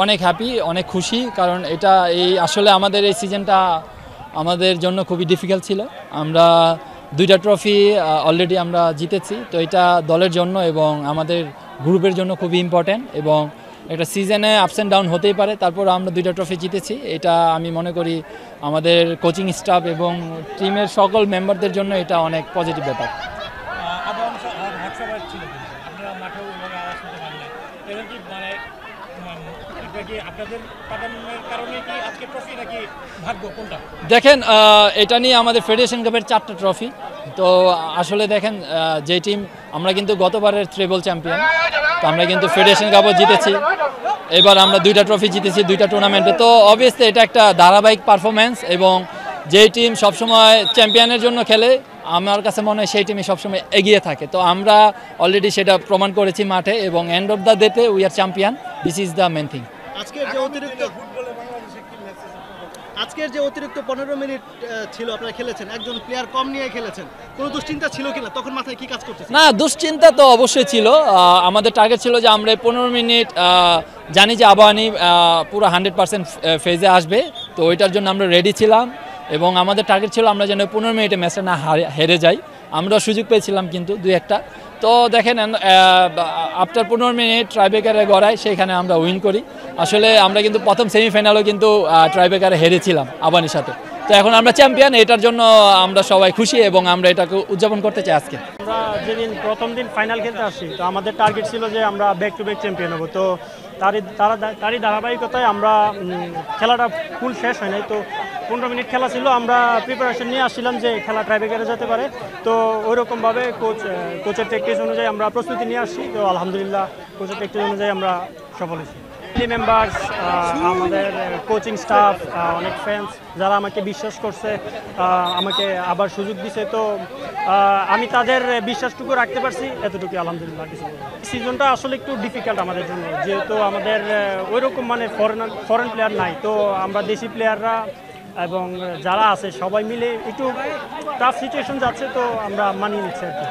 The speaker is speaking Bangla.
অনেক হ্যাপি, অনেক খুশি, কারণ এটা আসলে আমাদের এই সিজনটা আমাদের জন্য খুবই ডিফিকাল্ট ছিল। আমরা 2টা ট্রফি অলরেডি আমরা জিতেছি, তো এটা দলের জন্য এবং আমাদের গ্রুপের জন্য খুবই ইম্পর্ট্যান্ট। এবং একটা সিজনে আপস অ্যান্ড ডাউন হতেই পারে, তারপর আমরা 2টা ট্রফি জিতেছি। এটা আমি মনে করি আমাদের কোচিং স্টাফ এবং টিমের সকল মেম্বারদের জন্য এটা অনেক পজিটিভ ব্যাপার। দেখেন, এটা নিয়ে আমাদের ফেডারেশন কাপের 4টা ট্রফি। তো আসলে দেখেন, যে টিম আমরা কিন্তু গতবারের ট্রেবল চ্যাম্পিয়ন, তো আমরা কিন্তু ফেডারেশন কাপও জিতেছি, এবার আমরা 2টা ট্রফি জিতেছি 2টা টুর্নামেন্টে। তো অবভিয়াসলি এটা একটা ধারাবাহিক পারফরমেন্স, এবং যেই টিম সবসময় চ্যাম্পিয়নের জন্য খেলে আমার কাছে মনে হয় সেই টিমই সবসময় এগিয়ে থাকে। তো আমরা অলরেডি সেটা প্রমাণ করেছি মাঠে, এবং এন্ড অফ দ্য ডেতে we are champion, this is the main thing. আজকের যে অতিরিক্ত 15 মিনিট ছিল আপনারা খেলেছেন, একজন প্লেয়ার কম নিয়ে খেলেছেন, কোনো দুশ্চিন্তা ছিল কিনা? তখন মাথায় কি কাজ করতেছে? না, দুশ্চিন্তা তো অবশ্যই ছিল। আমাদের টার্গেট ছিল যে আমরা 15 মিনিট, জানি যে আবাহনী পুরো 100% ফেজে আসবে, তো ওইটার জন্য আমরা রেডি ছিলাম, এবং আমাদের টার্গেট ছিল আমরা যেন 15 মিনিটে ম্যাচটা না হেরে যাই। আমরা সুযোগ পেয়েছিলাম কিন্তু 2-1টা। তো দেখেন, আফটার 15 মিনিট ট্রাইব্রেকারে গড়ায়, সেখানে আমরা উইন করি। আসলে আমরা কিন্তু প্রথম সেমিফাইনালও কিন্তু ট্রাইব্রেকারে হেরেছিলাম আবাহনীর সাথে। তো এখন আমরা চ্যাম্পিয়ন, এটার জন্য আমরা সবাই খুশি, এবং আমরা এটাকে উদযাপন করতে চাই আজকে। আমরা যেদিন প্রথম দিন ফাইনাল খেলতে আসি, তো আমাদের টার্গেট ছিল যে আমরা ব্যাক টু ব্যাক চ্যাম্পিয়ন হবো। তো তারই ধারাবাহিকতায় আমরা খেলাটা ফুল শেষ হয় নাই, তো 15 মিনিট খেলা ছিল। আমরা প্রিপারেশন নিয়ে আসছিলাম যে খেলা ট্রাইব্রেকারে যেতে পারে, তো ওইরকমভাবে কোচের ট্যাকটিক্স অনুযায়ী আমরা প্রস্তুতি নিয়ে আসছি। তো আলহামদুলিল্লাহ কোচের ট্যাকটিক্স অনুযায়ী আমরা সফল হয়েছি। মেম্বার্স, আমাদের কোচিং স্টাফ, অনেক ফ্যান্স যারা আমাকে বিশ্বাস করছে, আমাকে আবার সুযোগ দিছে, তো আমি তাদের বিশ্বাসটুকু রাখতে পারছি, এতটুকু আলহামদুলিল্লাহ। সিজনটা আসলে একটু ডিফিকাল্ট আমাদের জন্য, যেহেতু আমাদের ওইরকম মানে ফরেন প্লেয়ার নাই, তো আমরা দেশি প্লেয়াররা এবং যারা আছে সবাই মিলে একটু টাফ সিচুয়েশন যাচ্ছে, তো আমরা মানিয়ে নিচ্ছি আর কি।